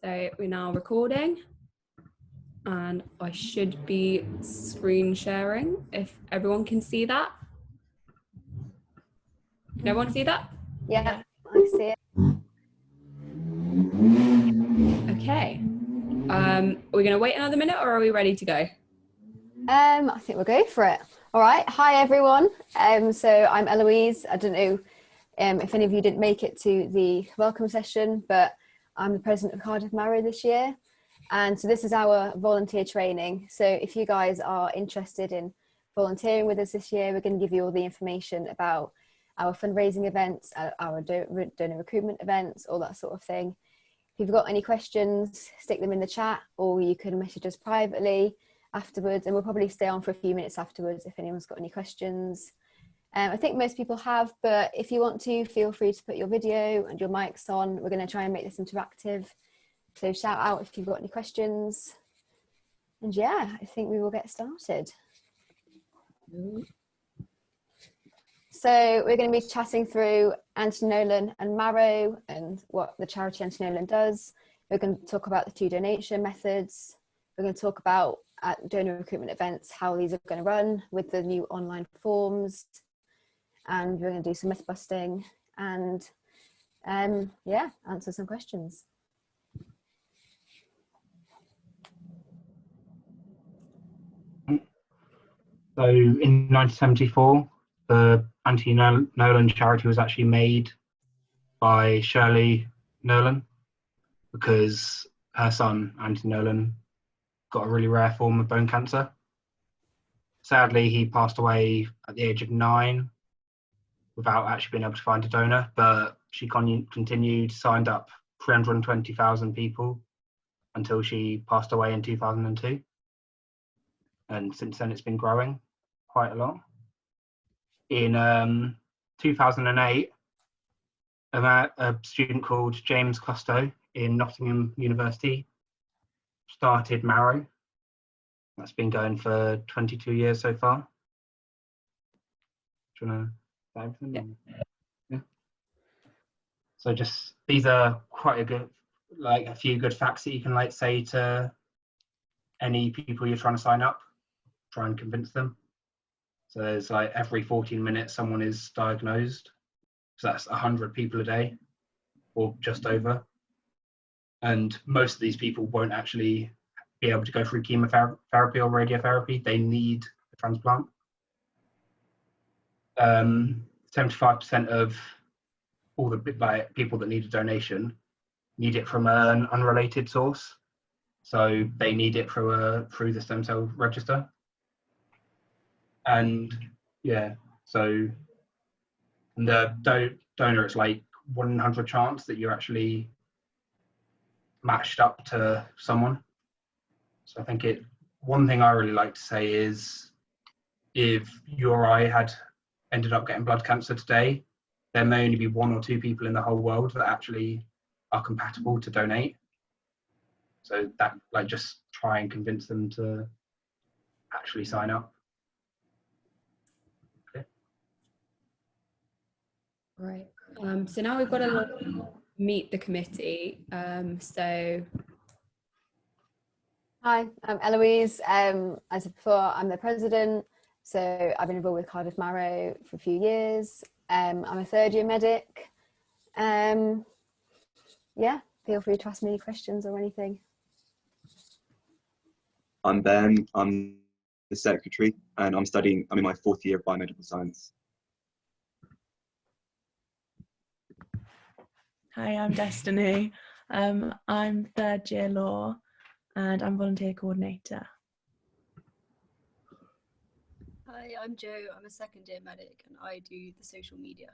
So we're now recording and I should be screen sharing if everyone can see that. Can everyone see that? Yeah, I see it. Okay. Are we going to wait another minute or are we ready to go? I think we'll go for it. All right. Hi, everyone. So I'm Eloise. I don't know if any of you didn't make it to the welcome session, but I'm the president of Cardiff Marrow this year. And so this is our volunteer training. So if you guys are interested in volunteering with us this year, we're going to give you all the information about our fundraising events, our donor recruitment events, all that sort of thing. If you've got any questions, stick them in the chat, or you can message us privately afterwards, and we'll probably stay on for a few minutes afterwards if anyone's got any questions. I think most people have, but if you want to, feel free to put your video and your mics on. We're going to try and make this interactive. So shout out if you've got any questions. And yeah, I think we will get started. So we're going to be chatting through Anti-Nolan and Marrow and what the charity Anti-Nolan does. We're going to talk about the 2 donation methods. We're going to talk about donor recruitment events, how these are going to run with the new online forms. And we're going to do some myth busting and yeah, answer some questions. So in 1974, the Anti-Nolan charity was actually made by Shirley Nolan because her son, Anti-Nolan, got a really rare form of bone cancer. Sadly, he passed away at the age of 9 without actually being able to find a donor, but she continued, signed up 320,000 people until she passed away in 2002. And since then, it's been growing quite a lot. In 2008, a student called James Custo in Nottingham University started Marrow. That's been going for 22 years so far. Do you want to say everything? Yeah. So just, these are quite a few good facts that you can say to any people you're trying to sign up, try and convince them. So there's every 14 minutes someone is diagnosed. So that's 100 people a day or just over. And most of these people won't actually be able to go through chemotherapy or radiotherapy. They need a transplant. 75% of all the people that need a donation need it from an unrelated source. So they need it through the stem cell register. And yeah, so the donor, it's 1 in 100 chance that you're actually matched up to someone. So I think one thing I really like to say is, if you or I had ended up getting blood cancer today, there may only be 1 or 2 people in the whole world that actually are compatible to donate. So that just try and convince them to actually sign up. Okay. Right. So now we've got to meet the committee. So Hi, I'm Eloise. As I said before, I'm the president. So I've been involved with Cardiff Marrow for a few years. I'm a 3rd year medic. Yeah, feel free to ask me any questions or anything. I'm Ben, I'm the secretary, and I'm in my 4th year of biomedical science. Hi, I'm Destiny. I'm 3rd year law and I'm volunteer coordinator. Hi, I'm Jo. I'm a 2nd year medic and I do the social media.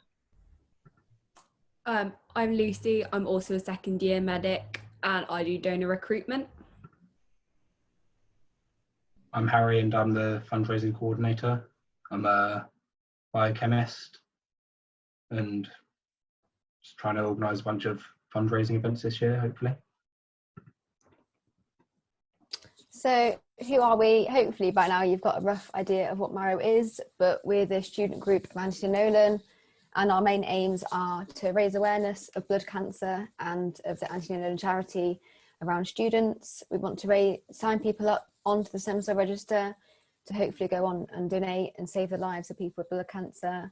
I'm Lucy. I'm also a 2nd year medic and I do donor recruitment. I'm Harry and I'm the fundraising coordinator. I'm a biochemist and just trying to organise a bunch of fundraising events this year, hopefully. So who are we? Hopefully by now you've got a rough idea of what Marrow is, but we're the student group of Anti-Nolan, and our main aims are to raise awareness of blood cancer and of the Anti-Nolan charity around students. We want to sign people up onto the stem cell register to hopefully go on and donate and save the lives of people with blood cancer.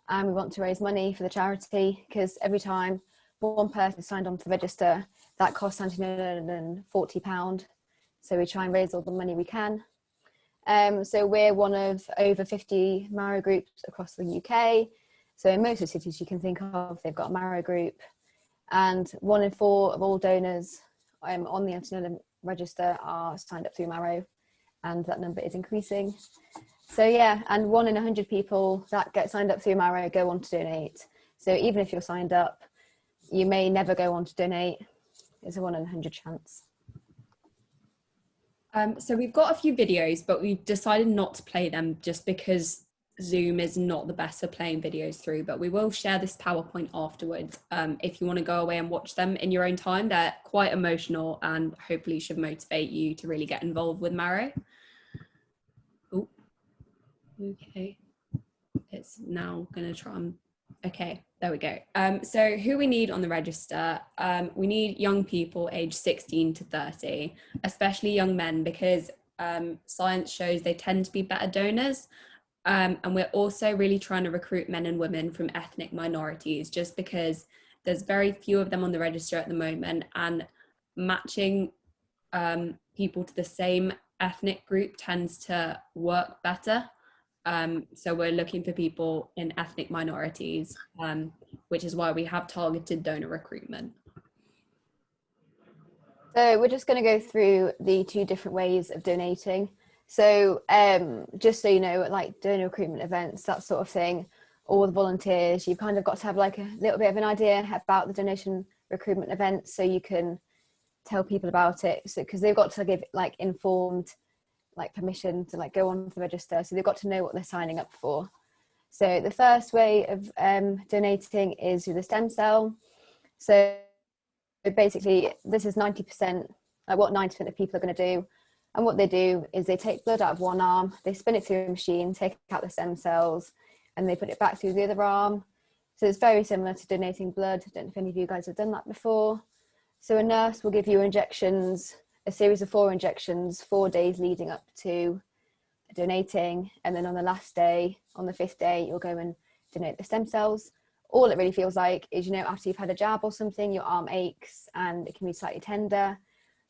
And we want to raise money for the charity, because every time one person is signed onto the register, that costs £40. So we try and raise all the money we can. So we're one of over 50 Marrow groups across the UK. So in most of the cities you can think of, they've got a Marrow group. And 1 in 4 of all donors on the anti-Nolan register are signed up through Marrow, and that number is increasing. So yeah, and 1 in 100 people that get signed up through Marrow go on to donate. So even if you're signed up, you may never go on to donate. It's a 1 in 100 chance. So we've got a few videos, but we've decided not to play them just because Zoom is not the best for playing videos through, but we will share this PowerPoint afterwards. If you want to go away and watch them in your own time, they're quite emotional and hopefully should motivate you to really get involved with Marrow. Oh, okay. It's now going to try and... Okay, there we go. So who we need on the register, we need young people aged 16 to 30, especially young men, because science shows they tend to be better donors. And we're also really trying to recruit men and women from ethnic minorities, just because there's very few of them on the register at the moment, and matching people to the same ethnic group tends to work better. So we're looking for people in ethnic minorities, which is why we have targeted donor recruitment. So we're just going to go through the 2 different ways of donating. So just so you know, like donor recruitment events, that sort of thing, all the volunteers, you've kind of got to have like a little bit of an idea about the donation recruitment events so you can tell people about it. So because they've got to give like informed like permission to like go on the register, so they've got to know what they're signing up for. So the first way of donating is through the stem cell. So basically this is 90%, like what 90% of people are going to do. And what they do is they take blood out of one arm, they spin it through a machine, take out the stem cells, and they put it back through the other arm. So it's very similar to donating blood. I don't know if any of you guys have done that before. So a nurse will give you injections, a series of 4 injections, 4 days leading up to donating. And then on the last day, on the 5th day, you'll go and donate the stem cells. All it really feels like is, you know, after you've had a jab or something, your arm aches and it can be slightly tender.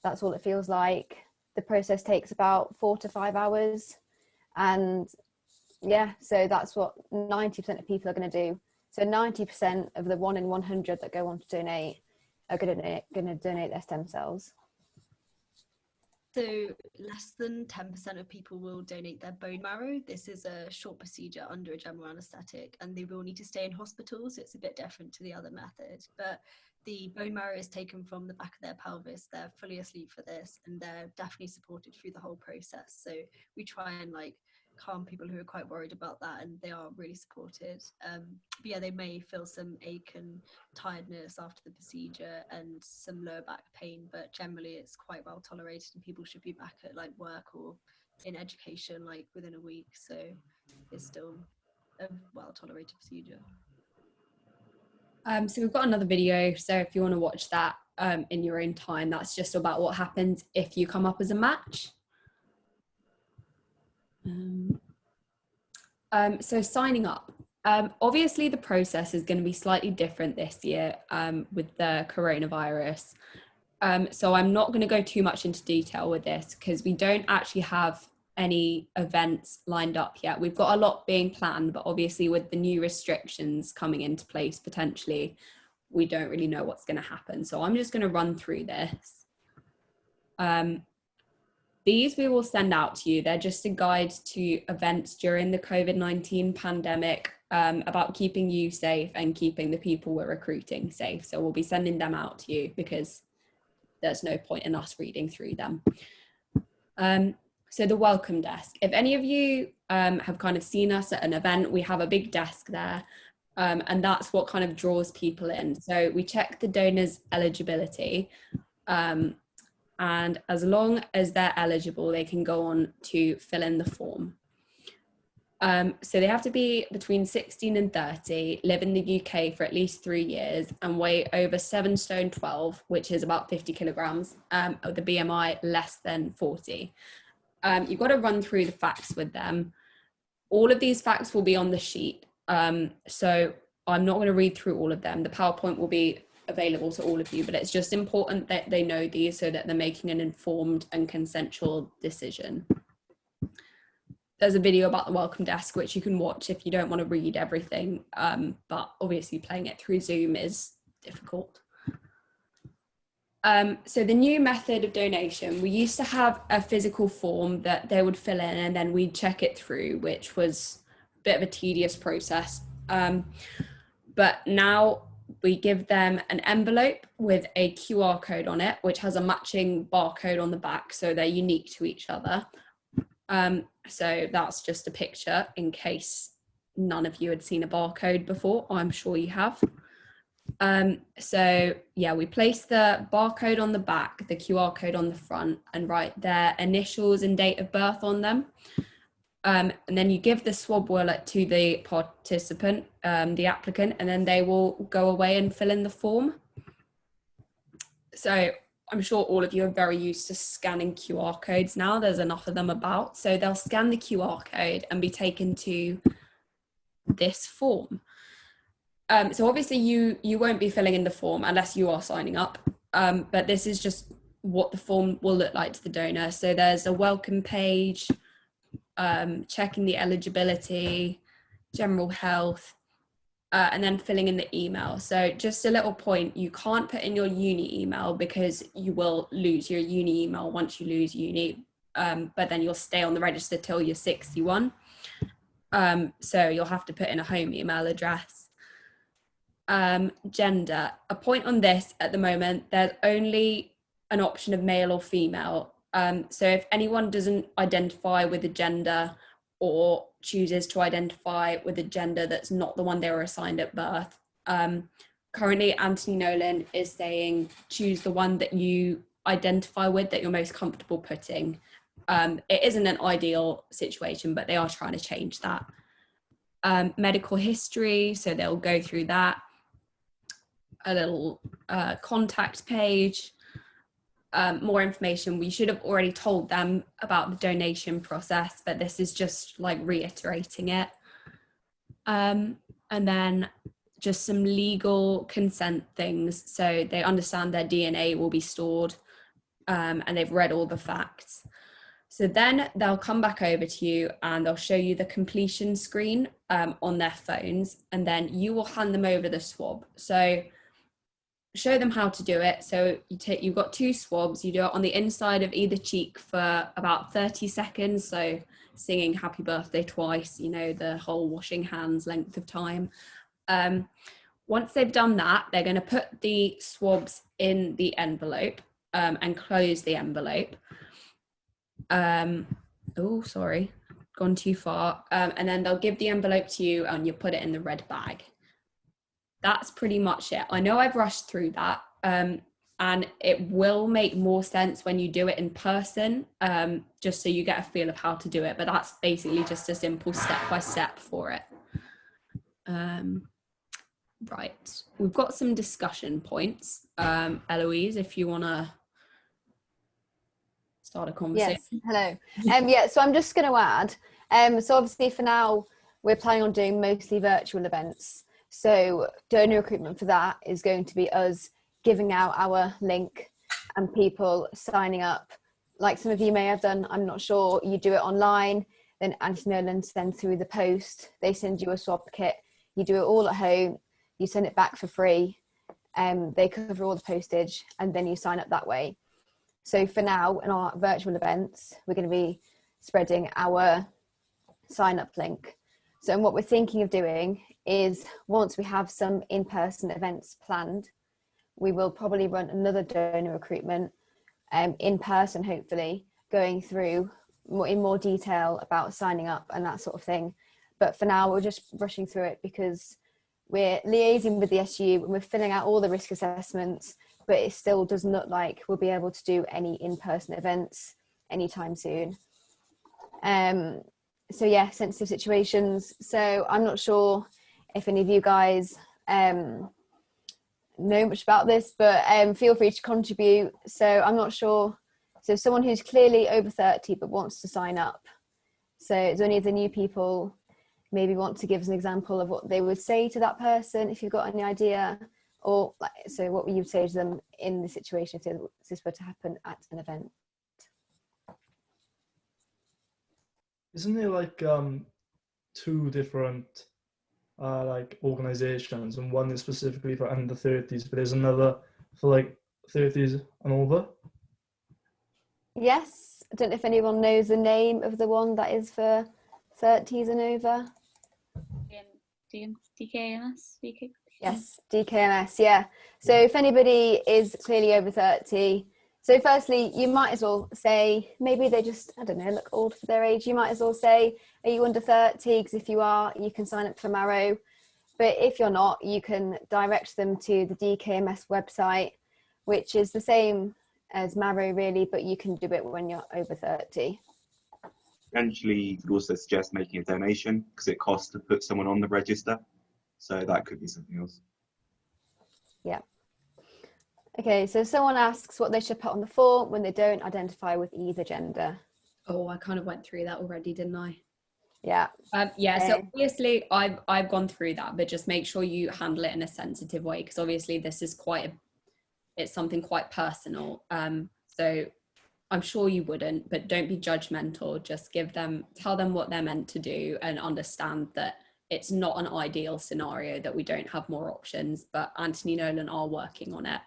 That's all it feels like. The process takes about 4 to 5 hours. And yeah, so that's what 90% of people are going to do. So 90% of the 1 in 100 that go on to donate are going to donate their stem cells. So less than 10% of people will donate their bone marrow. This is a short procedure under a general anaesthetic, and they will need to stay in hospital, so it's a bit different to the other method. But the bone marrow is taken from the back of their pelvis. They're fully asleep for this, and they're definitely supported through the whole process. So we try and like calm people who are quite worried about that, and they are really supported. But yeah, they may feel some ache and tiredness after the procedure and some lower back pain, but generally it's quite well tolerated, and people should be back at like work or in education like within a week. So it's still a well tolerated procedure. So we've got another video, so if you want to watch that in your own time, that's just about what happens if you come up as a match. So signing up. Obviously the process is going to be slightly different this year with the coronavirus. So I'm not going to go too much into detail with this because we don't actually have any events lined up yet. We've got a lot being planned, but obviously with the new restrictions coming into place potentially, we don't really know what's going to happen. So I'm just going to run through this. These we will send out to you. They're just a guide to events during the COVID-19 pandemic about keeping you safe and keeping the people we're recruiting safe. So we'll be sending them out to you because there's no point in us reading through them. So the welcome desk. If any of you have kind of seen us at an event, we have a big desk there. And that's what kind of draws people in. So we check the donor's eligibility. And as long as they're eligible, they can go on to fill in the form. So they have to be between 16 and 30, live in the UK for at least 3 years, and weigh over 7 stone 12, which is about 50 kilograms, of the BMI less than 40. You've got to run through the facts with them. All of these facts will be on the sheet. So I'm not going to read through all of them. The PowerPoint will be available to all of you, but it's just important that they know these so that they're making an informed and consensual decision. There's a video about the welcome desk, which you can watch if you don't want to read everything, but obviously playing it through Zoom is difficult. So the new method of donation, we used to have a physical form that they would fill in and then we'd check it through, which was a bit of a tedious process. But now we give them an envelope with a QR code on it, which has a matching barcode on the back, so they're unique to each other. So that's just a picture in case none of you had seen a barcode before. I'm sure you have. So yeah, we place the barcode on the back, the QR code on the front, and write their initials and date of birth on them. And then you give the swab wallet to the participant, the applicant, and then they will go away and fill in the form. So I'm sure all of you are very used to scanning QR codes now. There's enough of them about. So they'll scan the QR code and be taken to this form. So obviously you won't be filling in the form unless you are signing up. But this is just what the form will look like to the donor. So there's a welcome page, checking the eligibility, general health, and then filling in the email. So just a little point, you can't put in your uni email because you will lose your uni email once you lose uni, but then you'll stay on the register till you're 61. So you'll have to put in a home email address. Gender, a point on this at the moment, there's only an option of male or female. So if anyone doesn't identify with a gender or chooses to identify with a gender that's not the one they were assigned at birth, currently Anthony Nolan is saying choose the one that you identify with, that you're most comfortable putting. It isn't an ideal situation, but they are trying to change that. Medical history, so they'll go through that. A little contact page. More information. We should have already told them about the donation process, but this is just like reiterating it. And then just some legal consent things. So they understand their DNA will be stored, and they've read all the facts. So then they'll come back over to you and they'll show you the completion screen on their phones, and then you will hand them over the swab. So show them how to do it. So you've got 2 swabs. You do it on the inside of either cheek for about 30 seconds. So singing happy birthday twice, you know, the whole washing hands length of time. Once they've done that, they're going to put the swabs in the envelope and close the envelope. Oh, sorry, gone too far. And then they'll give the envelope to you and you put it in the red bag. That's pretty much it. I know I've rushed through that, and it will make more sense when you do it in person, just so you get a feel of how to do it. But that's basically just a simple step-by-step for it. Right, we've got some discussion points. Eloise, if you want to start a conversation. Yes, hello. Yeah, so I'm just going to add, so obviously for now, we're planning on doing mostly virtual events. So donor recruitment for that is going to be us giving out our link and people signing up. Like some of you may have done, I'm not sure, you do it online, then Anthony Nolan sends through the post, they send you a swab kit, you do it all at home, you send it back for free, they cover all the postage, and then you sign up that way. So for now, in our virtual events, we're going to be spreading our sign up link. So and what we're thinking of doing is once we have some in-person events planned, we will probably run another donor recruitment in person, hopefully, going through in more detail about signing up and that sort of thing. But for now, we're just rushing through it because we're liaising with the SU and we're filling out all the risk assessments, but it still doesn't look like we'll be able to do any in-person events anytime soon. so yeah, sensitive situations. So I'm not sure if any of you guys know much about this, but feel free to contribute. So I'm not sure. So someone who's clearly over 30 but wants to sign up. So is there any of the new people maybe want to give us an example of what they would say to that person, if you've got any idea? Or like, so what would you say to them in the situation if this were to happen at an event? Isn't there like two different like organizations, and one is specifically for under 30s, but there's another for like 30s and over? Yes, I don't know if anyone knows the name of the one that is for 30s and over. DKMS? Yes, DKMS, yeah. So if anybody is clearly over 30, so firstly, you might as well say, maybe they just, I don't know, look old for their age. You might as well say, are you under 30? Because if you are, you can sign up for Marrow. But if you're not, you can direct them to the DKMS website, which is the same as Marrow really, but you can do it when you're over 30. Potentially, you could also suggest making a donation because it costs to put someone on the register. So that could be something else. Yeah. Okay, so someone asks what they should put on the form when they don't identify with either gender. Oh, I kind of went through that already, didn't I? Yeah. Yeah, so obviously I've gone through that, but just make sure you handle it in a sensitive way, because obviously this is it's something quite personal. So I'm sure you wouldn't, but don't be judgmental. Just tell them what they're meant to do, and understand that it's not an ideal scenario that we don't have more options, but Anthony Nolan are working on it.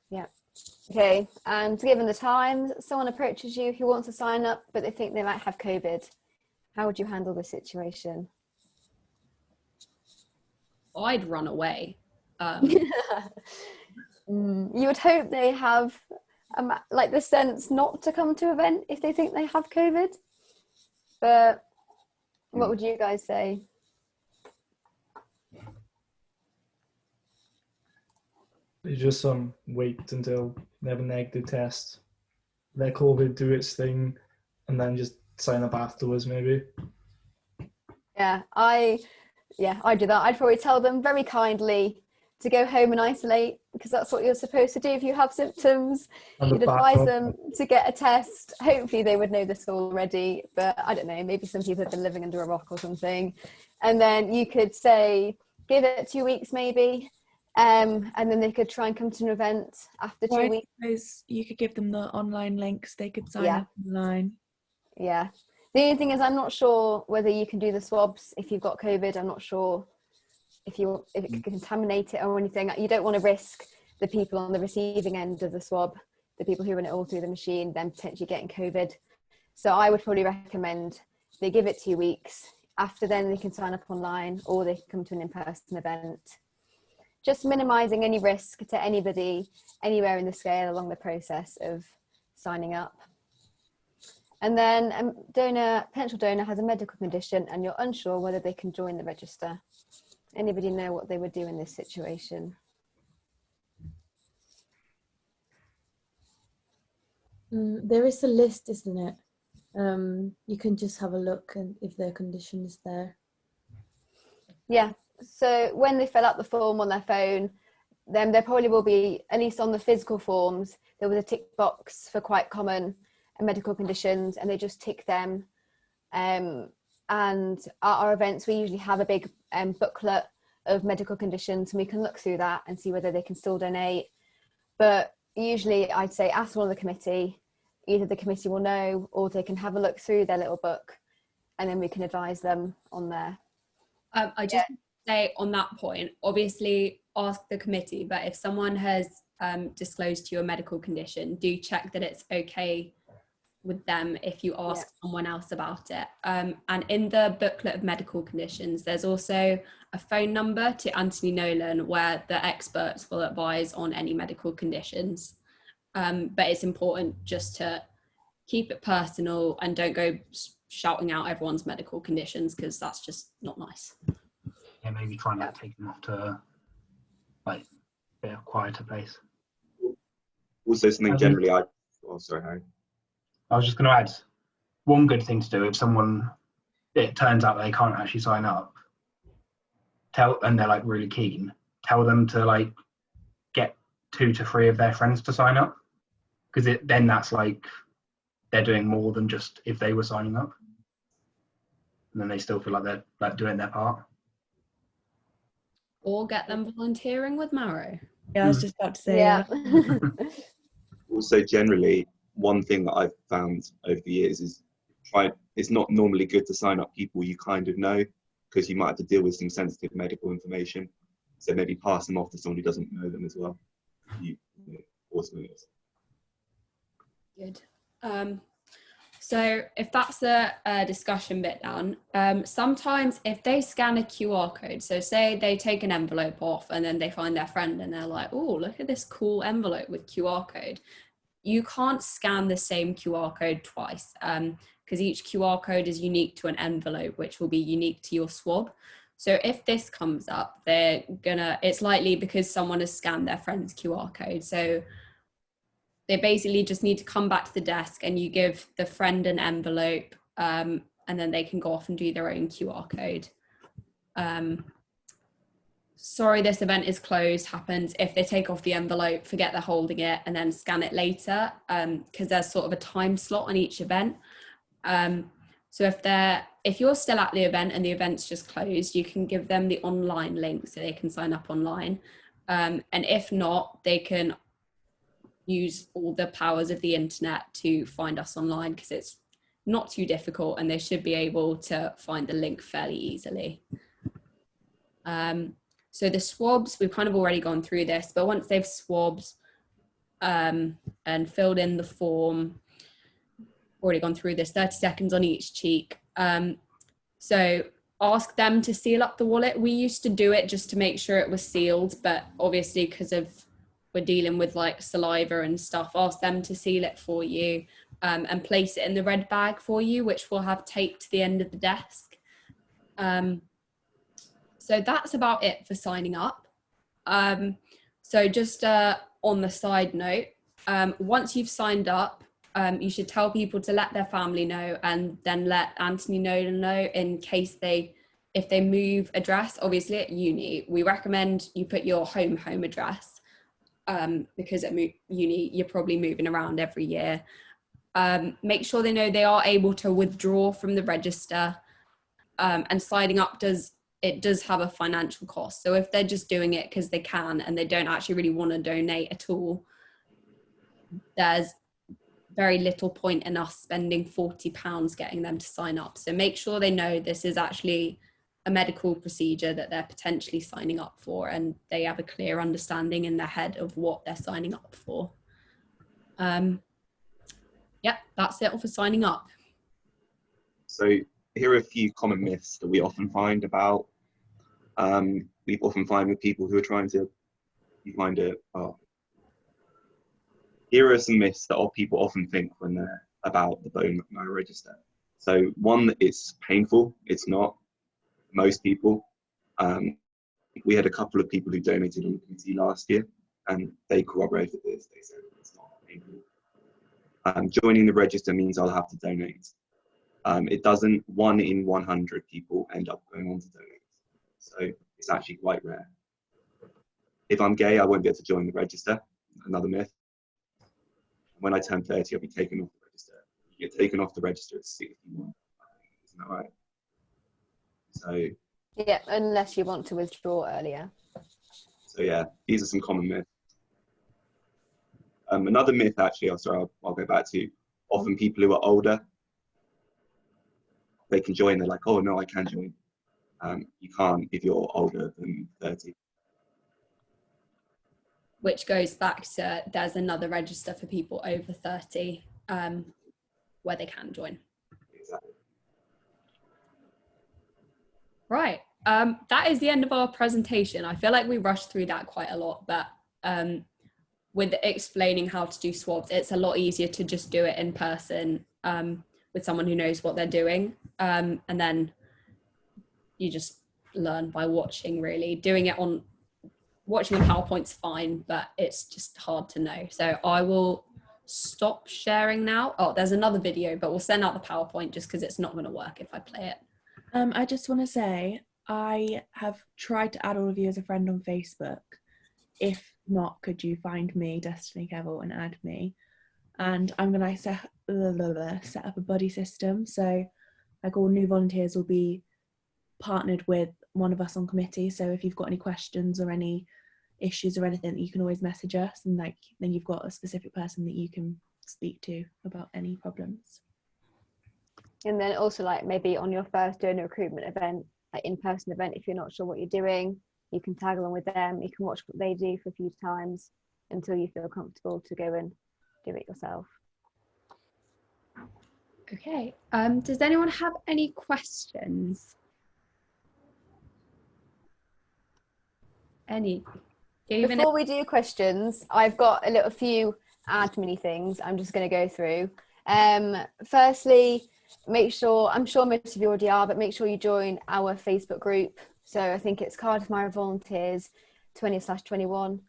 Yeah. Okay, and given the times, someone approaches you who wants to sign up, but they think they might have COVID. How would you handle the situation? I'd run away. You would hope they have like the sense not to come to event if they think they have COVID. But what would you guys say? You just wait until they have a negative test, let COVID do its thing, and then just sign up afterwards maybe. Yeah, I do that. I'd probably tell them very kindly to go home and isolate, because that's what you're supposed to do if you have symptoms. You'd advise them to get a test. Hopefully they would know this already, but I don't know, maybe some people have been living under a rock or something. And then you could say, give it 2 weeks maybe, and then they could try and come to an event after 2 weeks. I suppose you could give them the online links, they could sign up online. Yeah. The only thing is, I'm not sure whether you can do the swabs if you've got COVID. I'm not sure if it could contaminate it or anything. You don't want to risk the people on the receiving end of the swab, the people who run it all through the machine, then potentially getting COVID. So I would probably recommend they give it 2 weeks. After then, they can sign up online, or they can come to an in-person event. Just minimising any risk to anybody anywhere in the scale along the process of signing up. And then potential donor has a medical condition and you're unsure whether they can join the register. Anybody know what they would do in this situation? There is a list, isn't it? You can just have a look and if their condition is there. Yeah, so when they fill out the form on their phone, then there probably will be, at least on the physical forms, there was a tick box for quite common medical conditions, and they just tick them. And at our events, we usually have a big booklet of medical conditions, and we can look through that and see whether they can still donate. But usually I'd say ask one of the committee. Either the committee will know, or they can have a look through their little book, and then we can advise them on there. I just say on that point, obviously ask the committee, but if someone has disclosed to you a medical condition, do check that it's okay with them if you ask someone else about it. And in the booklet of medical conditions, there's also a phone number to Anthony Nolan where the experts will advise on any medical conditions. But it's important just to keep it personal and don't go shouting out everyone's medical conditions, because that's just not nice. Yeah, maybe try and take them off to like a bit of a quieter place. Also, something generally, sorry, Harry. I was just going to add, one good thing to do if it turns out they can't actually sign up, and they're like really keen, tell them to like get 2 to 3 of their friends to sign up, because then that's like they're doing more than just if they were signing up, and then they still feel like they're like doing their part. Or get them volunteering with Marrow. Yeah, I was just about to say Yeah. Also, generally, one thing that I've found over the years is it's not normally good to sign up people you kind of know, because you might have to deal with some sensitive medical information. So maybe pass them off to someone who doesn't know them as well. Good. So if that's the discussion bit done, sometimes if they scan a QR code, so say they take an envelope off and then they find their friend and they're like, oh, look at this cool envelope with QR code. You can't scan the same QR code twice, because each QR code is unique to an envelope, which will be unique to your swab. So if this comes up, it's likely because someone has scanned their friend's QR code. So they basically just need to come back to the desk and you give the friend an envelope, and then they can go off and do their own QR code. Sorry, this event is closed happens if they take off the envelope, forget they're holding it, and then scan it later, because there's sort of a time slot on each event. So if you're still at the event and the event's just closed, you can give them the online link so they can sign up online. And if not, they can use all the powers of the internet to find us online, because it's not too difficult and they should be able to find the link fairly easily. So the swabs, we've kind of already gone through this, but once they've swabbed and filled in the form, already gone through this, 30 seconds on each cheek. So ask them to seal up the wallet. We used to do it just to make sure it was sealed, but obviously because we're dealing with like saliva and stuff, ask them to seal it for you, and place it in the red bag for you, which will have taped to the end of the desk. So that's about it for signing up. So just on the side note, once you've signed up, you should tell people to let their family know, and then let Anthony know in case if they move address. Obviously at uni, we recommend you put your home address, because at uni you're probably moving around every year. Make sure they know they are able to withdraw from the register, and signing up does have a financial cost. So if they're just doing it because they can and they don't actually really want to donate at all, there's very little point in us spending £40 getting them to sign up. So make sure they know this is actually a medical procedure that they're potentially signing up for, and they have a clear understanding in their head of what they're signing up for. Yeah, that's it for signing up. So here are a few common myths that we often find about, we often find with people who are trying to find here are some myths that people often think when they're about the bone marrow register. So one, it's painful. It's not. Most people. We had a couple of people who donated on the committee last year, and they corroborated this. They said it's not painful. Joining the register means I'll have to donate. It doesn't. 1 in 100 people end up going on to donate. So it's actually quite rare. If I'm gay, I won't be able to join the register. Another myth. When I turn 30, I'll be taken off the register. You get taken off the register at 61. Isn't that right? So Yeah, unless you want to withdraw earlier. So yeah, these are some common myths. Another myth, actually, I'll go back to. Often people who are older, they can join. They're like, oh no, I can join. You can't if you're older than 30. Which goes back to, there's another register for people over 30, where they can join. Exactly. Right, that is the end of our presentation. I feel like we rushed through that quite a lot, but with explaining how to do swabs, it's a lot easier to just do it in person, with someone who knows what they're doing, and then you just learn by watching, really. Watching a PowerPoint's fine, but it's just hard to know. So I will stop sharing now. Oh, there's another video, but we'll send out the PowerPoint just because it's not going to work if I play it. I just want to say I have tried to add all of you as a friend on Facebook. If not, could you find me, Destiny Kevill, and add me? And I'm going to set up a buddy system. So like all new volunteers will be partnered with one of us on committee. So if you've got any questions or any issues or anything, you can always message us, and like then you've got a specific person that you can speak to about any problems. And then also like maybe on your first doing a recruitment event, like in-person event, if you're not sure what you're doing, you can tag along with them. You can watch what they do for a few times until you feel comfortable to go and do it yourself. Okay. Does anyone have any questions? Any? Before we do questions, I've got a few admin things I'm just going to go through. Firstly, make sure, I'm sure most of you already are, but make sure you join our Facebook group. So I think it's Cardiff Marrow Volunteers 20/21.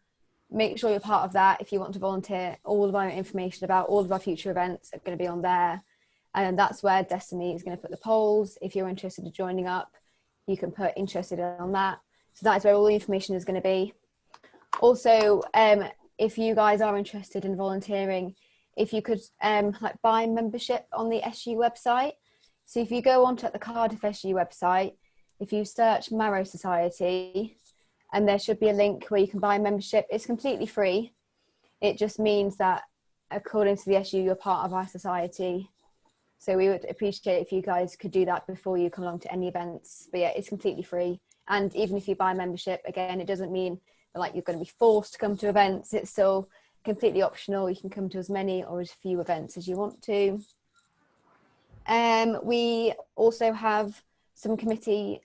Make sure you're part of that if you want to volunteer. All of our information about all of our future events are going to be on there. And that's where Destiny is going to put the polls. If you're interested in joining up, you can put interested on that. So that's where all the information is going to be. Also, if you guys are interested in volunteering, if you could like buy membership on the SU website. So if you go onto the Cardiff SU website, if you search Marrow Society, and there should be a link where you can buy membership. It's completely free. It just means that according to the SU, you're part of our society. So we would appreciate if you guys could do that before you come along to any events. But yeah, it's completely free. And even if you buy membership, again, it doesn't mean that like you're going to be forced to come to events. It's still completely optional. You can come to as many or as few events as you want to. We also have some committee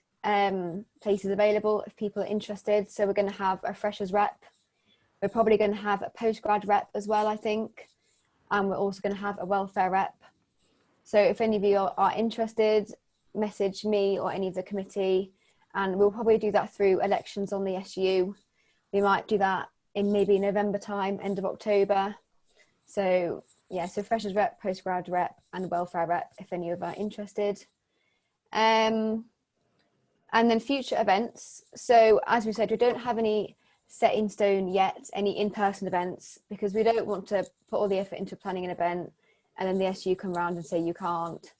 places available if people are interested. So we're going to have a freshers rep. We're probably going to have a postgrad rep as well, I think. And we're also going to have a welfare rep. So if any of you are interested, message me or any of the committee, and we'll probably do that through elections on the SU. We might do that in maybe November time, end of October. So yeah, so freshers rep, postgrad rep, and welfare rep if any of you are interested. And then future events. So as we said, we don't have any set in stone yet, any in-person events, because we don't want to put all the effort into planning an event and then the SU come around and say you can't.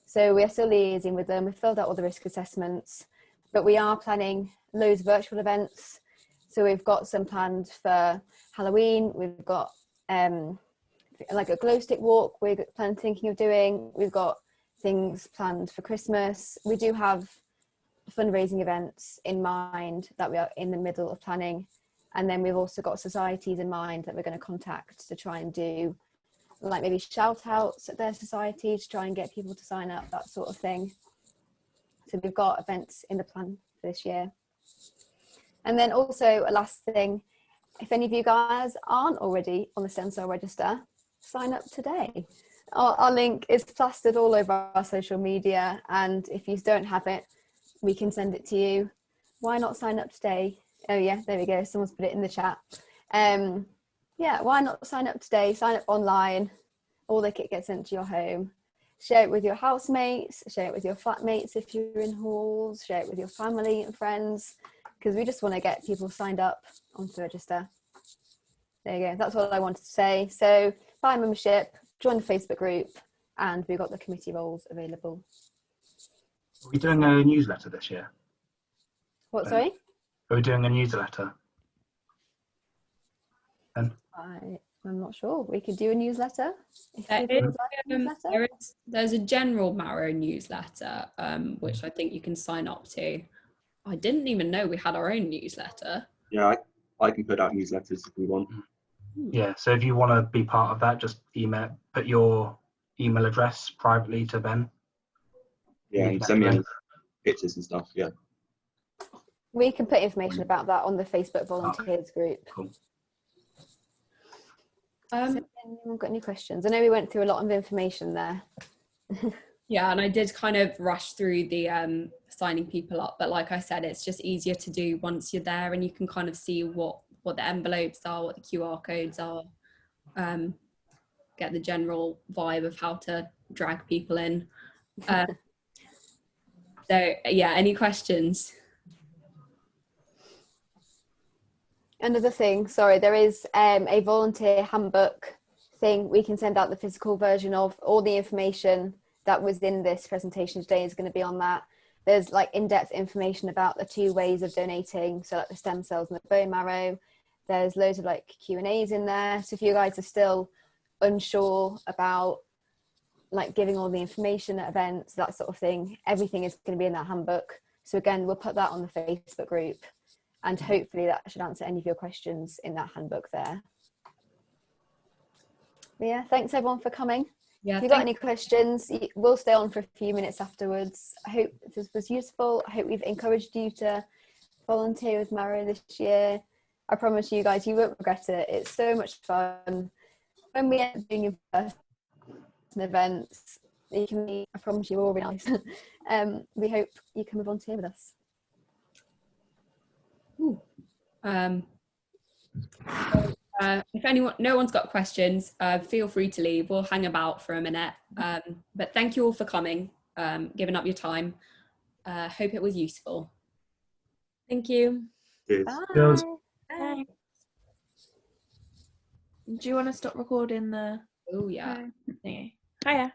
So we are still liaising with them. We've filled out all the risk assessments, but we are planning loads of virtual events. So we've got some planned for Halloween. We've got like a glow stick walk we're thinking of doing. We've got things planned for Christmas. We do have fundraising events in mind that we are in the middle of planning. And then we've also got societies in mind that we're going to contact to try and do like maybe shout outs at their society to try and get people to sign up, that sort of thing. So we've got events in the plan for this year. And then also a last thing, if any of you guys aren't already on the Stencil register, sign up today. Our link is plastered all over our social media, and if you don't have it, we can send it to you. Why not sign up today? Oh yeah, there we go. Someone's put it in the chat. Yeah, why not sign up today? Sign up online. All the kit gets sent to your home. Share it with your housemates. Share it with your flatmates if you're in halls. Share it with your family and friends, because we just want to get people signed up onto the register. There you go. That's what I wanted to say. So buy a membership, join the Facebook group, and we've got the committee roles available. Are we doing a newsletter this year? What, sorry? Are we doing a newsletter? I'm not sure. We could do a newsletter. There's a general Marrow newsletter, which I think you can sign up to. I didn't even know we had our own newsletter. Yeah, I can put out newsletters if we want. Yeah, so if you want to be part of that, just put your email address privately to Ben. Yeah, and send me any pictures and stuff, yeah. We can put information about that on the Facebook volunteers group. Cool. Has anyone got any questions? I know we went through a lot of information there. Yeah, and I did kind of rush through the signing people up, but like I said, it's just easier to do once you're there and you can kind of see what the envelopes are, what the QR codes are. get the general vibe of how to drag people in. So yeah, any questions? Another thing, sorry, there is a volunteer handbook thing. We can send out the physical version of all the information that was in this presentation today is going to be on that. There's like in-depth information about the 2 ways of donating, so like the stem cells and the bone marrow. There's loads of like Q&As in there. So if you guys are still unsure about like giving all the information at events, that sort of thing, everything is going to be in that handbook. So again, we'll put that on the Facebook group, and hopefully that should answer any of your questions in that handbook there. But yeah, thanks everyone for coming. Yeah, if you've got any questions, we'll stay on for a few minutes afterwards. I hope this was useful. I hope we've encouraged you to volunteer with Marrow this year. I promise you guys, you won't regret it. It's so much fun. When we end up doing in-person events, you can be, I promise you, all really nice. We hope you come and volunteer with us. If no one's got questions, feel free to leave. We'll hang about for a minute. But thank you all for coming, giving up your time. Hope it was useful. Thank you. Cheers. Bye. Bye. Do you want to stop recording the? Oh yeah. Okay. Hiya.